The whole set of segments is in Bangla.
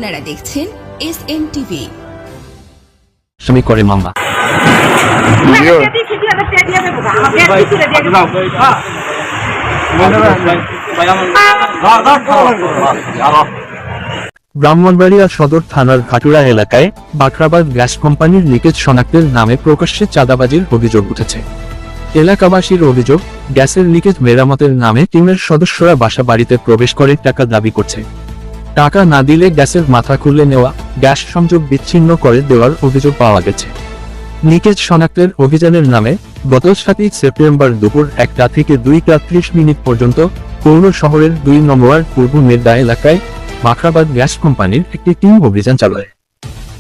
আপনারা দেখছেন SMTV। শ্রমিক করে মামলা। ব্রাহ্মণবাড়িয়া সদর থানার ঘাটুরা এলাকায় বাখরাবাদ গ্যাস কোম্পানির লিকেজ শনাক্তের নামে প্রকাশ্যে চাঁদাবাজির অভিযোগ উঠেছে। এলাকাবাসীর অভিযোগ, গ্যাসের লিকেজ মেরামতের নামে টিমের সদস্যরা বাসা বাড়িতে প্রবেশ করে টাকা দাবি করছে। টাকা না দিলে গ্যাসের মাথা খুলে নেওয়া, গ্যাস সংযোগ বিচ্ছিন্ন করে দেওয়ার অভিযোগ পাওয়া গেছে। লিকেজ শনাক্তের অভিযানের নামে গত 7 সেপ্টেম্বর দুপুর 1টা থেকে 2:30 পর্যন্ত পৌর শহরের 2 নম্বর পূর্ব মেদা এলাকায় বাখরাবাদ গ্যাস কোম্পানির একটি টিম অভিযান চালায়।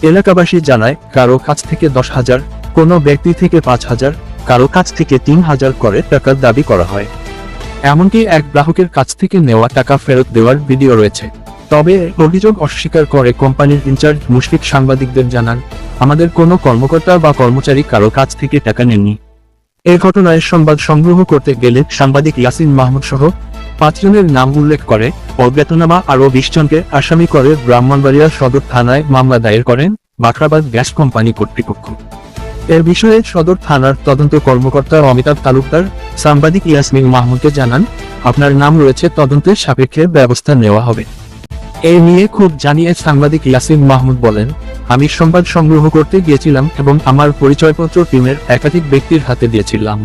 এলাকাবাসী জানায়, কারো কাছ থেকে 10,000, কোনো ব্যক্তি থেকে 5,000, কারো কাছ থেকে 3,000 করে টাকা দাবি করা হয়। এমনকি এক গ্রাহকের কাছ থেকে নেওয়া টাকা ফেরত দেওয়ার ভিডিও রয়েছে। তবে অভিযোগ অস্বীকার করে কোম্পানির ইনচার্জ মুশফিক সাংবাদিকদের জানান, আমাদের কোনো কর্মকর্তা বা কর্মচারী কারো কাছ থেকে টাকা নেননি। এ ঘটনায় সংবাদ সংগ্রহ করতে গেলে সাংবাদিক ইয়াসিন মাহমুদ সহ 5 জনের নাম উল্লেখ করে অজ্ঞাতনামা আরও 20 জনকে আসামি করে ব্রাহ্মণবাড়িয়া সদর থানায় মামলা দায়ের করেন বাখরাবাদ গ্যাস কোম্পানি কর্তৃপক্ষ। এ বিষয়ে সদর থানার তদন্ত কর্মকর্তা অমিতাভ তালুকদার সাংবাদিক ইয়াসমিন মাহমুদকে জানান, আপনার নাম রয়েছে, তদন্তের সাপেক্ষে ব্যবস্থা নেওয়া হবে। এ নিয়ে ক্ষোভ জানিয়ে সাংবাদিক ইয়াসিন মাহমুদ বলেন, আমি সংবাদ সংগ্রহ করতে গিয়েছিলাম এবং আমার পরিচয়পত্র টিমের একাধিক ব্যক্তির হাতে দিয়েছিলাম।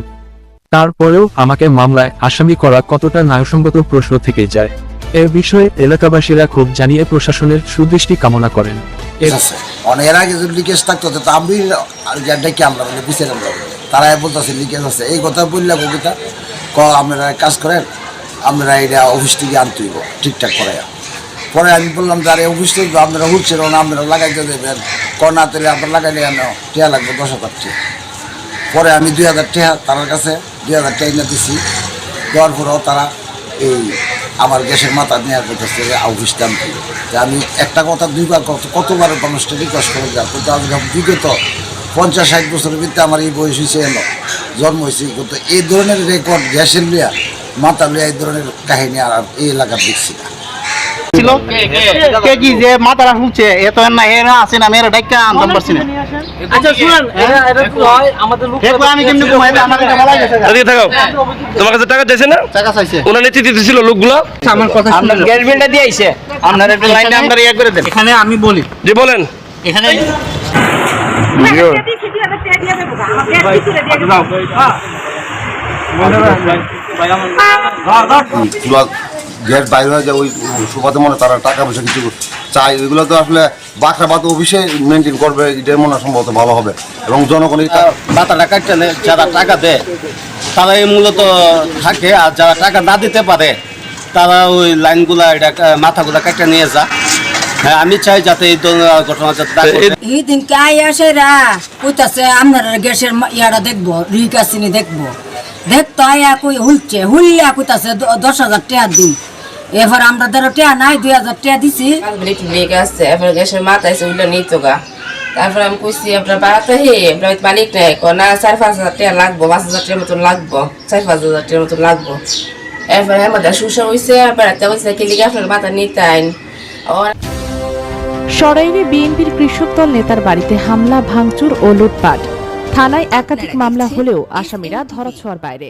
তারপরেও আমাকে মামলায় আসামি করা কতটা ন্যায়সঙ্গত প্রশ্ন থেকে যায়। এ বিষয়ে এলাকাবাসীরা ক্ষোভ জানিয়ে প্রশাসনের সুদৃষ্টি কামনা করেন। এর আগে যদি লিকেজ থাকতো তো আমি ডেকে আমরা বুঝছিলাম, তারা বলতেছে লিকেজ আছে, এই কথা বললাম কবিতা আপনারা কাজ করেন, আপনারা এটা অফিস থেকে আনতে হইব ঠিকঠাক করে। পরে আমি বললাম যে আরে অফিস থেকে আপনারা উঠছেন না, আপনারা লাগাইতে দেবেন, না তেলে আপনার লাগাইলে কেন টিয়া লাগবে 10,000 টাকা। পরে আমি 2,000 টাকা তার কাছে 2,000 টাকা এনে দিছি। দেওয়ার পরেও তারা এই আমার গ্যাসের মাথা নেওয়ার করতেছে অফিসটা আনতে। আমি একটা কথা 2বার কতবার মানুষটা রিকোয়েস্ট করে যাও, কিন্তু আমি বিগত 50-60 বছরের ভিতরে আমার এই বয়স হয়েছে এলো, জন্ম হয়েছে, কিন্তু এই ধরনের রেকর্ড গ্যাসের লিয়া মাথা লিয়া এই ধরনের কাহিনী আর এই এলাকার দেখছি না। কি যে মাথাটা শুনছে এত না এরা আছে না মেয়েরা ডাইকা আনতাম পারছি না। আচ্ছা শুনেন, এটা তো হয় আমাদের লোক আমি কেমনে ঘুমাই আমার এটা ভালো গেছে। এদিকে থাকো, তোমার কাছে টাকা চাইছে না? টাকা চাইছে, ওনা নেতৃত্ব দিছিল লোকগুলো। আমার কথা শুনুন, আপনার গ্যাস বিলটা দিয়ে আইছে, আপনার একটা লাইনে আমরা ইয়া করে দেন। এখানে আমি বলি জি বলেন। এখানে গ্যাস বাইরে হয়ে যায় ওই সুবাদে মনে তারা টাকা পয়সা কিছু চাই, ওইগুলো তো আসলে বাখরাবাদ অফিসে মেনটেন করবে, এটাই মনে হয় সম্ভবত ভালো হবে। এবং জনগণ মাথাটা কাটতে যারা টাকা দেয় তারাই মূলত থাকে, আর যারা টাকা না দিতে পারে তারা ওই লাইনগুলা এটা মাথাগুলা কাটতে নিয়ে যা। হ্যাঁ, আমি চাই যাতে এই ধরনের ঘটনা এই দিন কাই আসে রা কইতাছে আপনারা গ্যাসের ইয়াটা দেখবো, রিকাসিনি দেখবো, দেখতো আয়া কই হুলছে, হুলিয়া কইতাছে 10,000 টাকা দিন। এবার আমরা ধরো টাকা নাই, 2,000 টাকা দিছি। লিক আসছে, এবার গ্যাসের মাথা এসে উল্লে নিত গা। তারপর আমি কইছি আপনার বাড়াতে আপনার মালিক নাই, না 4-5 হাজার টাকা লাগবো, 5,000 টাকার মতন লাগবো, 4-5 হাজার টাকার মতন লাগবো। এরপরে আমাদের সুসা হয়েছে, বেড়াতে হয়েছে কি লিগে আপনার মাথা নিতেন। সরাইলে বিএনপির কৃষক দল নেতার বাড়িতে হামলা, ভাঙচুর ও লুটপাট। থানায় একাধিক মামলা হলেও আসামিরা ধরাছোঁয়ার বাইরে।